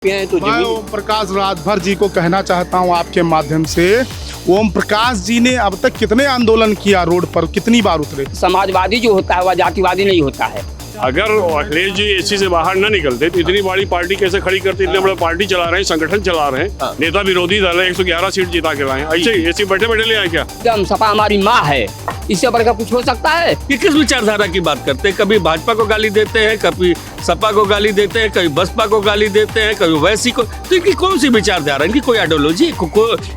मैं ओम प्रकाश राजभर जी को कहना चाहता हूं आपके माध्यम से, ओम प्रकाश जी ने अब तक कितने आंदोलन किया, रोड पर कितनी बार उतरे। समाजवादी जो होता है वह जातिवादी नहीं होता है। अगर अखिलेश जी एसी से बाहर न निकलते तो इतनी बड़ी पार्टी कैसे खड़ी करते। इतने बड़ा पार्टी चला रहे हैं, संगठन चला रहे हैं, नेता विरोधी दल है, 111 सीट जीता के लाए। ऐसे एसी बैठे बैठे ले आए क्या? हम सपा हमारी माँ है, इससे बढ़कर कुछ हो सकता है? ये किस विचारधारा की बात करते हैं? कभी भाजपा को गाली देते हैं, कभी सपा को गाली देते हैं, कभी बसपा को गाली देते हैं, कभी वैसी को। तो इनकी कौन सी विचारधारा, इनकी कोई आइडियोलॉजी,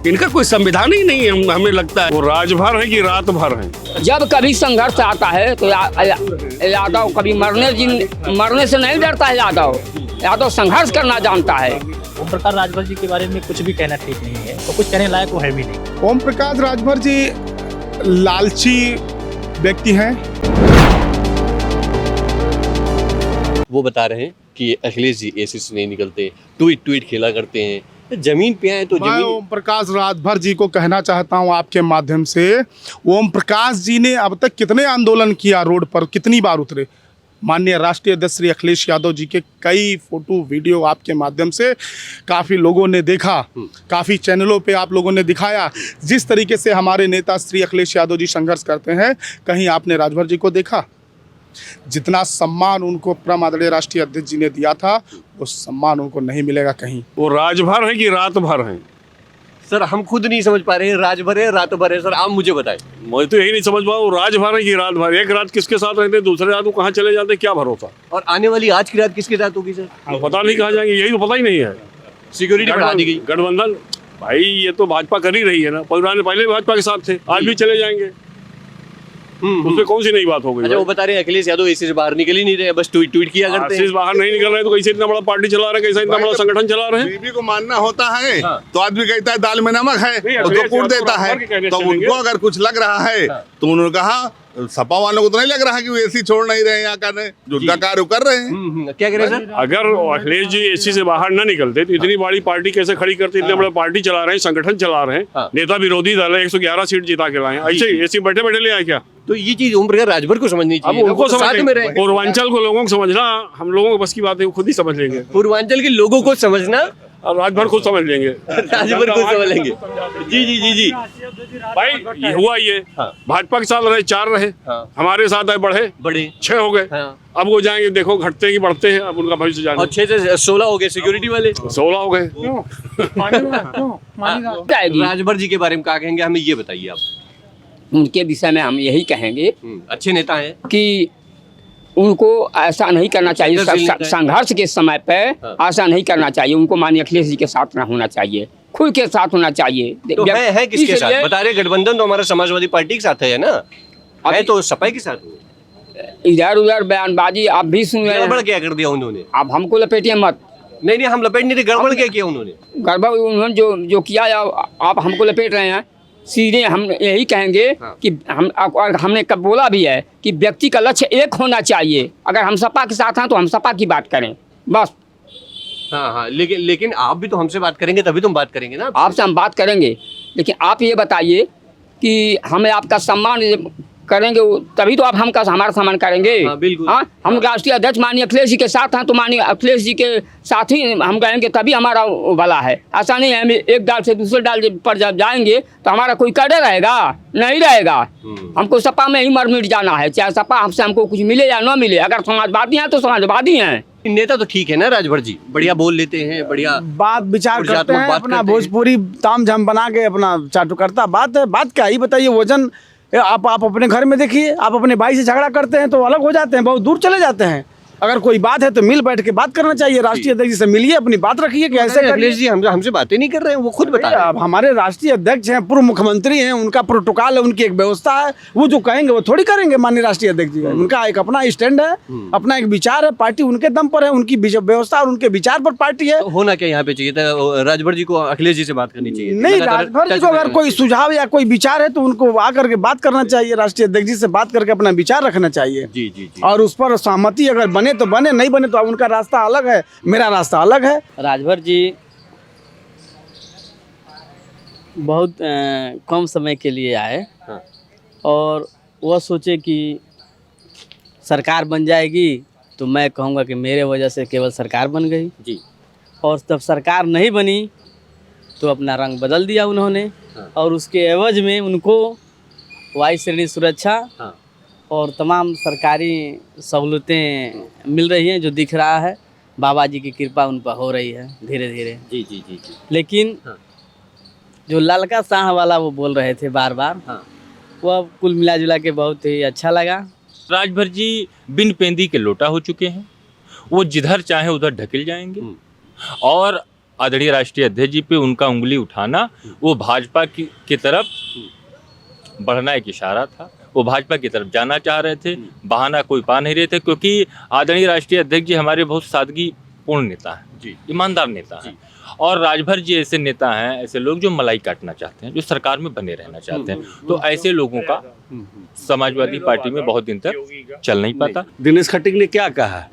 इनका कोई संविधान ही नहीं है, हमें लगता है। वो राजभर है कि रात भर है? जब कभी संघर्ष आता है तो यादव कभी मरने से नहीं डरता है। यादव संघर्ष करना जानता है। ओम प्रकाश राजभर जी के बारे में कुछ भी कहना ठीक नहीं है, तो कुछ कहने लायक वो है भी नहीं। ओम प्रकाश राजभर जी लालची व्यक्ति हैं। वो बता रहे हैं कि अखिलेश जी एसी से नहीं निकलते, ट्वीट खेला करते हैं, जमीन पे आए तो मैं ओम प्रकाश राजभर जी को कहना चाहता हूं आपके माध्यम से, ओम प्रकाश जी ने अब तक कितने आंदोलन किया, रोड पर कितनी बार उतरे। माननीय राष्ट्रीय अध्यक्ष श्री अखिलेश यादव जी के कई फोटो वीडियो आपके माध्यम से काफ़ी लोगों ने देखा, काफ़ी चैनलों पे आप लोगों ने दिखाया जिस तरीके से हमारे नेता श्री अखिलेश यादव जी संघर्ष करते हैं। कहीं आपने राजभर जी को देखा? जितना सम्मान उनको परम आदरणीय राष्ट्रीय अध्यक्ष जी ने दिया था वो सम्मान उनको नहीं मिलेगा कहीं। वो राजभर है कि रात भर है? सर हम खुद नहीं समझ पा रहे हैं, राजभर है रात भर है। सर आप मुझे बताएं। मैं तो यही नहीं समझ पाऊँ, राजभर है कि रात भर। एक रात किसके साथ रहते, दूसरे रात वो कहाँ चले जाते, क्या भरोसा। और आने वाली आज की रात किसके साथ होगी सर? पता नहीं कहाँ जाएंगे, यही तो पता ही नहीं है। सिक्योरिटी बढ़ा दी गई। गठबंधन भाई ये तो भाजपा कर ही रही है ना, पहले भाजपा के साथ थे, आज भी चले जाएंगे। उसमें कौन सी नई बात हो गई? अच्छा वो बता रहे हैं अखिलेश यादव एसी से बाहर निकल ही नहीं रहे, बस ट्वीट किया करते हैं। बाहर नहीं निकल रहे तो कैसे इतना बड़ा पार्टी चला रहे, कैसे इतना बड़ा संगठन चला रहे हैं। बीबी को मानना होता है तो आदमी कहता है दाल में नमक है तो कूट देता है। तो उनको अगर कुछ लग रहा है तो उन्होंने कहा, सपा वालों को तो नहीं लग रहा है कि वो एसी छोड़ नहीं रहे, यहाँ करने जुड़का कार्य कर रहे हैं। क्या करें सर? अगर अखिलेश जी एसी से बाहर न निकलते तो इतनी बड़ी पार्टी कैसे खड़ी करते। इतने बड़ा पार्टी चला रहे हैं, संगठन चला रहे हैं, नेता विरोधी दल है, 111 सीट जीता के लाए। ऐसे एसी बैठे बैठे ले आए क्या? तो ये चीज ओम प्रकाश राजभर को समझनी चाहिए। अब उनको साथ में रहे। पूर्वांचल को लोगों को समझना हम लोगों को बस की बात है, वो खुद ही समझ लेंगे। पूर्वांचल के लोगों को समझना और राजभर खुद समझ लेंगे। राजभर खुद समझ लेंगे। जी जी जी जी भाई ये हुआ, ये भाजपा के साथ रहे 4 रहे, हमारे साथ आए बढ़े 6 हो गए। अब वो जाएंगे, देखो घटते कि बढ़ते हैं, अब उनका भविष्य जाने। और 6 से 16 हो गए, सिक्योरिटी वाले 16 हो गए। राजभर जी के बारे में क्या कहेंगे, हमें ये बताइए आप। उनके विषय में हम यही कहेंगे अच्छे नेता हैं कि उनको ऐसा नहीं करना चाहिए। संघर्ष के समय पे ऐसा नहीं करना चाहिए। उनको माननीय अखिलेश जी के साथ ना होना चाहिए, खुद के साथ होना चाहिए। तो है किसके साथ बता रहे? गठबंधन तो हमारा समाजवादी पार्टी के साथ है ना, है तो सपा के साथ। इधर उधर बयानबाजी आप भी सुन रहे हैं। गड़बड़ क्या कर दिया उन्होंने? आप हमको लपेटिए मत। नहीं हम लपेट नहीं रहे, गड़बड़ क्या किया उन्होंने? गड़बड़ उन्होंने जो किया आप हमको लपेट रहे हैं। सीधे हम यही कहेंगे कि हमने कब बोला भी है कि व्यक्ति का लक्ष्य एक होना चाहिए। अगर हम सपा के साथ हैं तो हम सपा की बात करें बस। हाँ लेकिन आप भी तो हमसे बात करेंगे तभी तुम बात करेंगे ना। आपसे हम बात करेंगे, लेकिन आप ये बताइए कि हमें आपका सम्मान करेंगे तभी तो आप हमारा सम्मान करेंगे। बिल्कुल। हम राष्ट्रीय अध्यक्ष माननीय अखिलेश जी के साथ हैं तो माननीय अखिलेश जी के साथ ही हम कहेंगे तभी हमारा भला है। ऐसा नहीं है हम एक डाल से दूसरे डाल पर जब जाएंगे तो हमारा कोई कड़े रहेगा, नहीं रहेगा। हमको सपा में ही मर मिट जाना है, चाहे सपा हमसे हमको कुछ मिले या न मिले। अगर समाजवादी हैं तो समाजवादी हैं। नेता तो ठीक है ना राजभर जी, बढ़िया बोल लेते हैं, बढ़िया बात विचार करते हैं, अपना भोजपुरी ताम झाम बना के अपना चाटू करता। बात क्या ही बताइए। वजन आप अपने घर में देखिए, आप अपने भाई से झगड़ा करते हैं तो अलग हो जाते हैं, बहुत दूर चले जाते हैं। अगर कोई बात है तो मिल बैठ के बात करना चाहिए। राष्ट्रीय अध्यक्ष जी से मिलिए, अपनी बात रखिए कि ऐसे अखिलेश जी हमसे बातें नहीं कर रहे हैं, वो खुद बता रहे हैं। अब हमारे राष्ट्रीय अध्यक्ष हैं, पूर्व मुख्यमंत्री हैं, उनका प्रोटोकॉल है, उनकी एक व्यवस्था है। वो जो कहेंगे वो थोड़ी करेंगे। माननीय राष्ट्रीय अध्यक्ष जी उनका एक अपना स्टैंड है, अपना एक विचार है, पार्टी उनके दम पर है, उनकी व्यवस्था और उनके विचार पर पार्टी है। होना क्या यहाँ पे चाहिए था? राजभर जी को अखिलेश जी से बात करनी चाहिए। नहीं, राजभर जी को अगर कोई सुझाव या कोई विचार है तो उनको आकर के बात करना चाहिए। राष्ट्रीय अध्यक्ष जी से बात करके अपना विचार रखना चाहिए। जी और उस पर सहमति अगर बने तो बने, नहीं बने तो उनका रास्ता अलग है, मेरा रास्ता अलग है। राजभर जी बहुत कम समय के लिए आए और वह सोचे कि सरकार बन जाएगी तो मैं कहूँगा कि मेरे वजह से केवल सरकार बन गई जी। और तब सरकार नहीं बनी तो अपना रंग बदल दिया उन्होंने। और उसके एवज में उनको वायु श्रेणी सुरक्षा और तमाम सरकारी सहूलतें मिल रही हैं, जो दिख रहा है बाबा जी की कृपा उन पर हो रही है धीरे धीरे। जी जी जी जी। लेकिन जो ललका शाह वाला वो बोल रहे थे बार बार, वो अब कुल मिला जुला के बहुत ही अच्छा लगा। राजभर जी बिन पेंदी के लोटा हो चुके हैं, वो जिधर चाहे उधर ढकेल जाएंगे। और आदरणीय राष्ट्रीय अध्यक्ष जी पे उनका उंगली उठाना वो भाजपा की तरफ बढ़ना एक इशारा था। वो भाजपा की तरफ जाना चाह रहे थे, बहाना कोई पा नहीं रहे थे, क्योंकि आदरणीय राष्ट्रीय अध्यक्ष जी हमारे बहुत सादगी पूर्ण नेता हैं, ईमानदार नेता हैं। और राजभर जी ऐसे नेता हैं, ऐसे लोग जो मलाई काटना चाहते हैं, जो सरकार में बने रहना चाहते हैं। तो ऐसे लोगों का समाजवादी पार्टी में बहुत दिन तक चल नहीं पाता। दिनेश खट्टिक ने क्या कहा,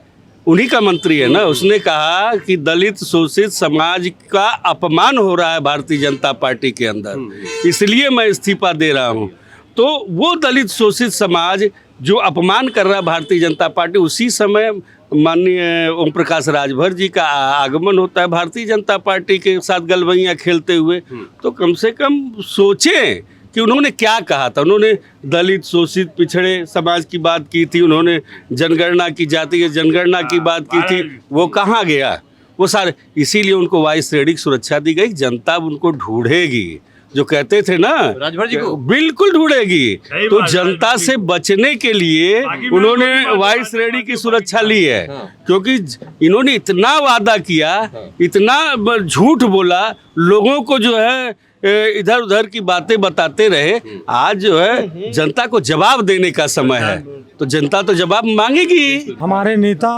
उन्हीं का मंत्री है ना, उसने कहा कि दलित शोषित समाज का अपमान हो रहा है भारतीय जनता पार्टी के अंदर, इसलिए मैं इस्तीफा दे रहा हूँ। तो वो दलित शोषित समाज जो अपमान कर रहा है भारतीय जनता पार्टी, उसी समय माननीय ओम प्रकाश राजभर जी का आगमन होता है भारतीय जनता पार्टी के साथ गलबैयाँ खेलते हुए। तो कम से कम सोचें कि उन्होंने क्या कहा था। उन्होंने दलित शोषित पिछड़े समाज की बात की थी, उन्होंने जनगणना की, जातीय जनगणना की बात की थी, वो कहाँ गया वो सारे। इसीलिए उनको वायु श्रेणी की सुरक्षा दी गई। जनता उनको ढूंढेगी, जो कहते थे ना राजभर जी को बिल्कुल ढूंढेगी। तो जनता से बचने के लिए उन्होंने वायु श्रेणी की सुरक्षा ली है, क्योंकि इन्होंने इतना वादा किया, इतना झूठ बोला, लोगों को जो है इधर उधर की बातें बताते रहे। आज जो है जनता को जवाब देने का समय है, तो जनता तो जवाब मांगेगी। हमारे नेता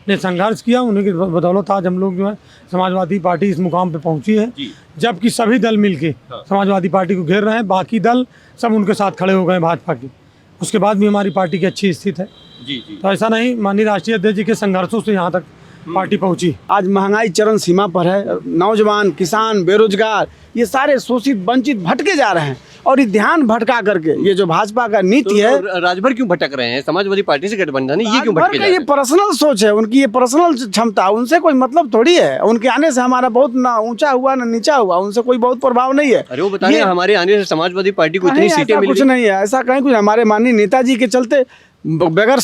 ने संघर्ष किया, उन्हीं की बदौलत आज हम लोग जो है समाजवादी पार्टी इस मुकाम पे पहुंची है। जबकि सभी दल मिलके समाजवादी पार्टी को घेर रहे हैं, बाकी दल सब उनके साथ खड़े हो गए भाजपा की। उसके बाद भी हमारी पार्टी की अच्छी स्थिति है। तो ऐसा नहीं, माननीय राष्ट्रीय अध्यक्ष जी के संघर्षों से यहाँ तक पार्टी पहुंची। आज महंगाई चरम सीमा पर है, नौजवान, किसान, बेरोजगार, ये सारे शोषित वंचित भटके जा रहे हैं। और ये ध्यान भटका करके ये जो भाजपा का नीति है, तो राजभर क्यों भटक रहे हैं? समाजवादी पार्टी से गठबंधन है, ये क्यों भटके जा रहे ये हैं? पर्सनल सोच है उनकी, ये पर्सनल क्षमता, उनसे कोई मतलब थोड़ी है। उनके आने से हमारा बहुत ना ऊंचा हुआ ना नीचा हुआ, उनसे कोई बहुत प्रभाव नहीं है। अरे वो बताइए, हमारे आने से समाजवादी पार्टी को इतनी सीटें मिली? कुछ नहीं है ऐसा, कहीं कुछ। हमारे माननीय नेताजी के चलते बगैर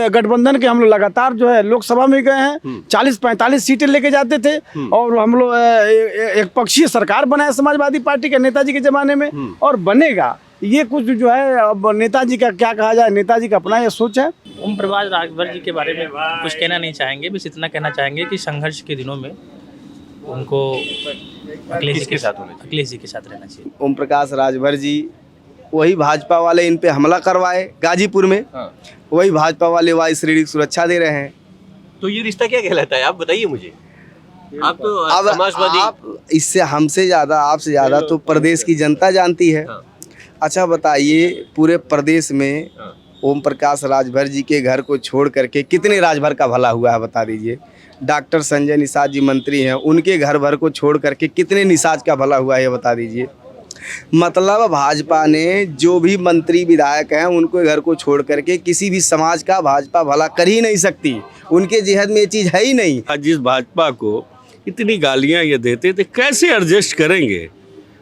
गठबंधन के हम लोग लगातार जो है लोकसभा में गए हैं, 40-45 सीटें लेके जाते थे। और हम लोग एक पक्षीय सरकार बनाया समाजवादी पार्टी के नेताजी के जमाने में, और बनेगा। ये कुछ जो है अब नेताजी का क्या कहा जाए, नेताजी का अपना ये सोच है। ओम प्रकाश राजभर जी के बारे में कुछ कहना नहीं चाहेंगे, बस इतना कहना चाहेंगे कि संघर्ष के दिनों में उनको अखिलेश जी के साथ रहना चाहिए। ओम प्रकाश राजभर जी, वही भाजपा वाले इन पे हमला करवाए गाजीपुर में, वही भाजपा वाले वायु श्रेणी की सुरक्षा दे रहे हैं। तो ये रिश्ता क्या कहलाता है, आप बताइए मुझे। आप तो समाजवादी, आप इससे हमसे ज़्यादा, आपसे ज़्यादा तो प्रदेश की जनता जानती है। अच्छा बताइए, पूरे प्रदेश में ओम प्रकाश राजभर जी के घर को छोड़ करके कितने राजभर का भला हुआ है, बता दीजिए। डॉक्टर संजय निषाद जी मंत्री हैं, उनके घर भर को छोड़ करके कितने निषाद का भला हुआ है, बता दीजिए। मतलब भाजपा ने जो भी मंत्री विधायक हैं, उनको घर को छोड़ करके किसी भी समाज का भाजपा भला कर ही नहीं सकती। उनके जिहद में ये चीज़ है ही नहीं। आज जिस भाजपा को इतनी गालियां ये देते थे, कैसे एडजस्ट करेंगे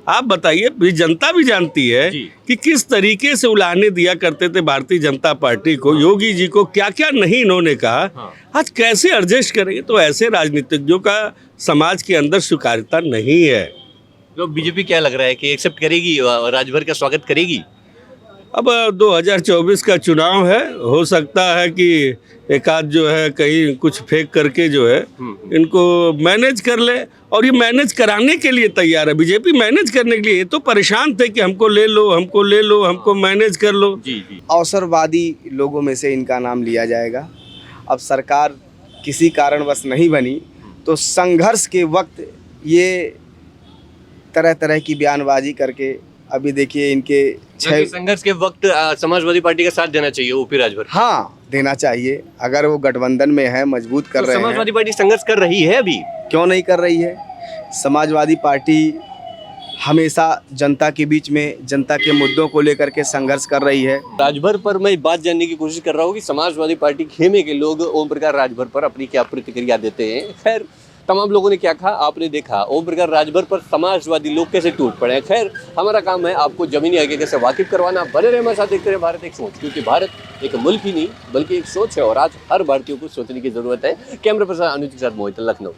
आप बताइए। भी जनता भी जानती है कि किस तरीके से उलाहने दिया करते थे भारतीय जनता पार्टी को, योगी जी को क्या क्या नहीं इन्होंने कहा। आज कैसे एडजस्ट करेंगे? तो ऐसे राजनीतिज्ञों का समाज के अंदर स्वीकार्यता नहीं है। तो बीजेपी क्या लग रहा है कि एक्सेप्ट करेगी, राजभर का स्वागत करेगी? अब 2024 का चुनाव है, हो सकता है कि एक आध जो है कहीं कुछ फेंक करके जो है इनको मैनेज कर ले। और ये मैनेज कराने के लिए तैयार है, बीजेपी मैनेज करने के लिए। तो परेशान थे कि हमको ले लो, हमको ले लो, हमको मैनेज कर लो। अवसरवादी लोगों में से इनका नाम लिया जाएगा। अब सरकार किसी कारणवश नहीं बनी तो संघर्ष के वक्त ये तरह तरह की बयानबाजी करके, अभी देखिए इनके संघर्ष के वक्त समाजवादी पार्टी का साथ देना चाहिए ओपी राजभर। हाँ, देना चाहिए। अगर वो गठबंधन में है, मजबूत कर रहे हैं। समाजवादी पार्टी संघर्ष कर रही है अभी, क्यों नहीं कर रही है? समाजवादी पार्टी हमेशा जनता के बीच में, जनता के मुद्दों को लेकर के संघर्ष कर रही है। राजभर पर मैं बात जानने की कोशिश कर रहा हूँ कि समाजवादी पार्टी खेमे के लोग ओम प्रकाश राजभर पर अपनी क्या प्रतिक्रिया देते हैं। खैर, तमाम लोगों ने क्या कहा आपने देखा। ओम प्रकाश राजभर पर समाजवादी लोग कैसे टूट पड़े हैं। खैर, हमारा काम है आपको जमीनी हकीकत से वाकिफ करवाना। बने रहे हमारे साथ, देखते रहे भारत एक सोच, क्योंकि भारत एक मुल्क ही नहीं बल्कि एक सोच है और आज हर भारतीय को सोचने की जरूरत है। कैमरा पर्सन अनुज के साथ मोहित, लखनऊ।